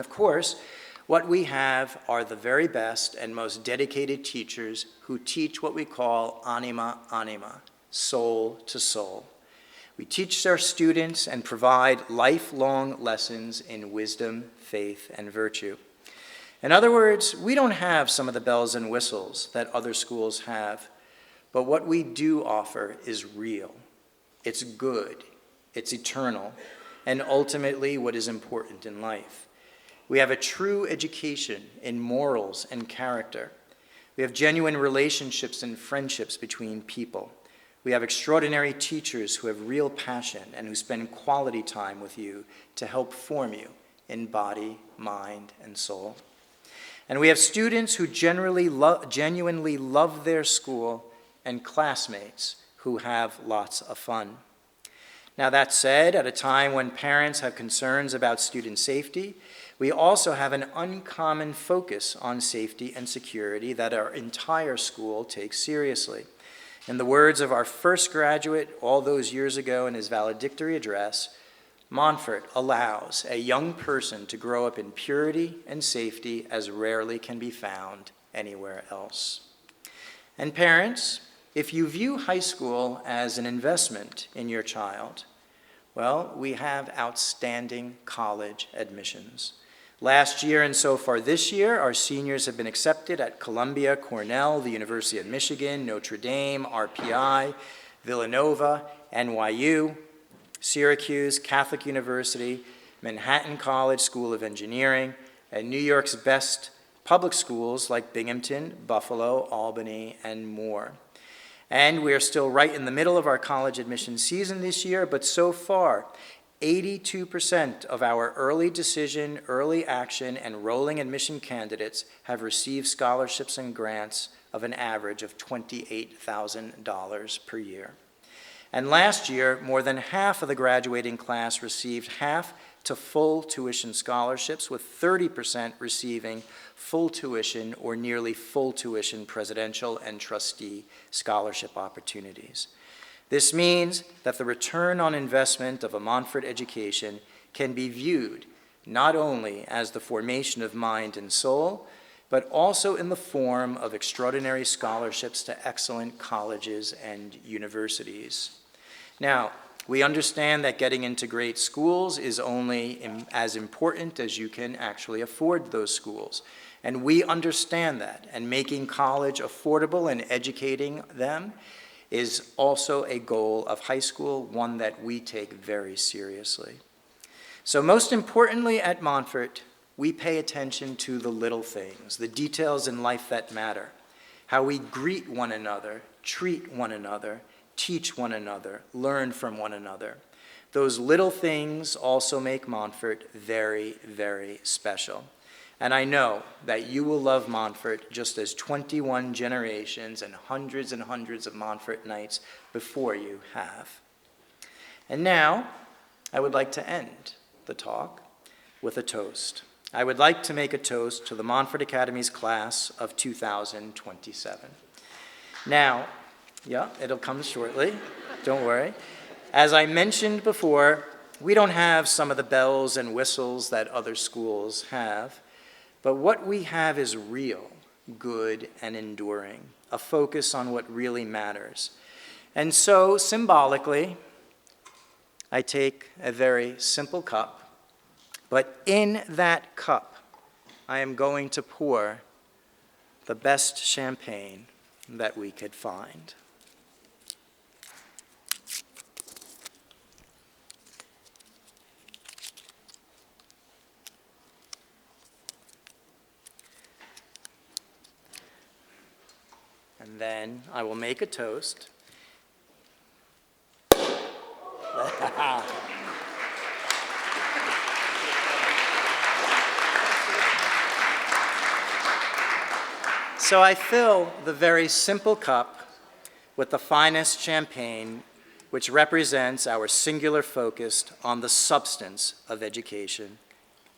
Of course, what we have are the very best and most dedicated teachers who teach what we call anima anima, soul to soul. We teach our students and provide lifelong lessons in wisdom, faith, and virtue. In other words, we don't have some of the bells and whistles that other schools have, but what we do offer is real. It's good, it's eternal, and ultimately what is important in life. We have a true education in morals and character. We have genuine relationships and friendships between people. We have extraordinary teachers who have real passion and who spend quality time with you to help form you in body, mind, and soul. And we have students who genuinely love their school and classmates who have lots of fun. Now that said, at a time when parents have concerns about student safety, we also have an uncommon focus on safety and security that our entire school takes seriously. In the words of our first graduate all those years ago in his valedictory address, Montfort allows a young person to grow up in purity and safety as rarely can be found anywhere else. And parents, if you view high school as an investment in your child, well, we have outstanding college admissions. Last year and so far this year, our seniors have been accepted at Columbia, Cornell, the University of Michigan, Notre Dame, RPI, Villanova, NYU, Syracuse, Catholic University, Manhattan College School of Engineering, and New York's best public schools like Binghamton, Buffalo, Albany, and more. And we are still right in the middle of our college admission season this year, but so far, 82% of our early decision, early action, and rolling admission candidates have received scholarships and grants of an average of $28,000 per year. And last year, more than half of the graduating class received half to full tuition scholarships, with 30% receiving full tuition or nearly full tuition presidential and trustee scholarship opportunities. This means that the return on investment of a Montfort education can be viewed not only as the formation of mind and soul, but also in the form of extraordinary scholarships to excellent colleges and universities. Now, we understand that getting into great schools is only as important as you can actually afford those schools. And we understand that, and making college affordable and educating them is also a goal of high school, one that we take very seriously. So most importantly at Montfort, we pay attention to the little things, the details in life that matter, how we greet one another, treat one another, teach one another, learn from one another. Those little things also make Montfort very, very special. And I know that you will love Montfort just as 21 generations and hundreds of Montfort nights before you have. And now, I would like to end the talk with a toast. I would like to make a toast to the Montfort Academy's class of 2027. Now, yeah, it'll come shortly, don't worry. As I mentioned before, we don't have some of the bells and whistles that other schools have. But what we have is real, good, and enduring, a focus on what really matters. And so, symbolically, I take a very simple cup, but in that cup, I am going to pour the best champagne that we could find. And then I will make a toast. So I fill the very simple cup with the finest champagne, which represents our singular focus on the substance of education,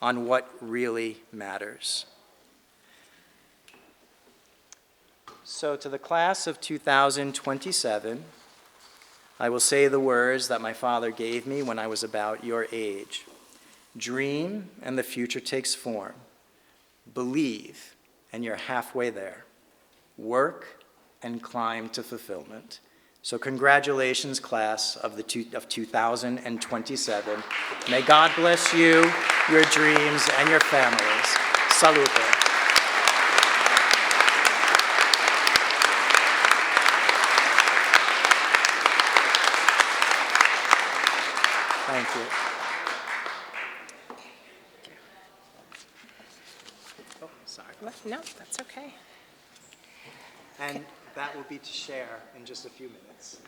on what really matters. So to the class of 2027, I will say the words that my father gave me when I was about your age. Dream, and the future takes form. Believe, and you're halfway there. Work, and climb to fulfillment. So congratulations, class of 2027. May God bless you, your dreams, and your families. Salute. Thank you. Oh, sorry. No, that's okay. And that will be to share in just a few minutes.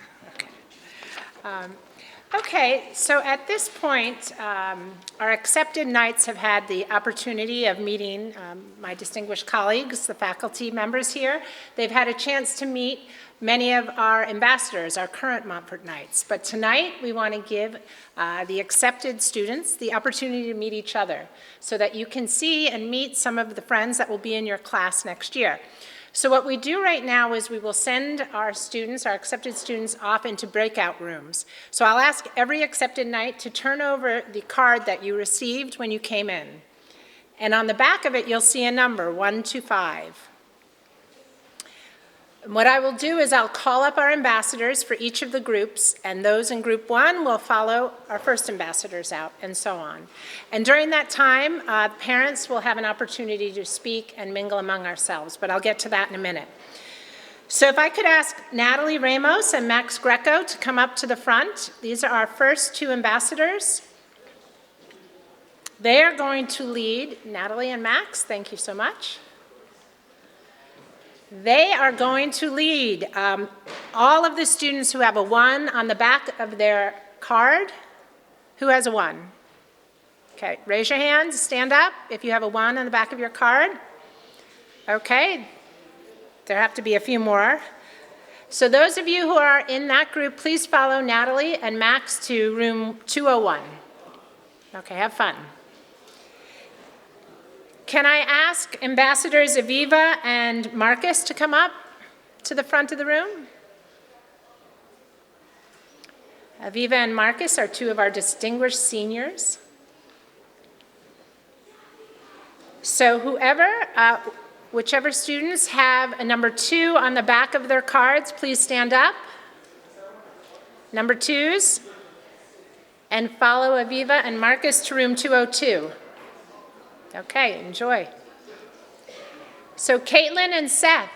Okay, so at this point, our accepted knights have had the opportunity of meeting my distinguished colleagues, the faculty members here. They've had a chance to meet many of our ambassadors, our current Montfort Knights. But tonight, we want to give the accepted students the opportunity to meet each other so that you can see and meet some of the friends that will be in your class next year. So what we do right now is we will send our students, our accepted students, off into breakout rooms. So I'll ask every accepted knight to turn over the card that you received when you came in. And on the back of it, you'll see a number, 1 to 5. And what I will do is I'll call up our ambassadors for each of the groups, and those in group 1 will follow our first ambassadors out, and so on. And during that time, parents will have an opportunity to speak and mingle among ourselves, but I'll get to that in a minute. So if I could ask Natalie Ramos and Max Greco to come up to the front. These are our first 2 ambassadors. They are going to lead, Natalie and Max, thank you so much. They are going to lead all of the students who have a 1 on the back of their card. Who has a 1? Okay, raise your hands, stand up if you have a 1 on the back of your card. Okay, there have to be a few more. So those of you who are in that group, please follow Natalie and Max to room 201. Okay, have fun. Can I ask Ambassadors Aviva and Marcus to come up to the front of the room? Aviva and Marcus are 2 of our distinguished seniors. So whichever students have a number 2 on the back of their cards, please stand up. Number 2s. And follow Aviva and Marcus to room 202. Okay, enjoy. So Caitlin and Seth,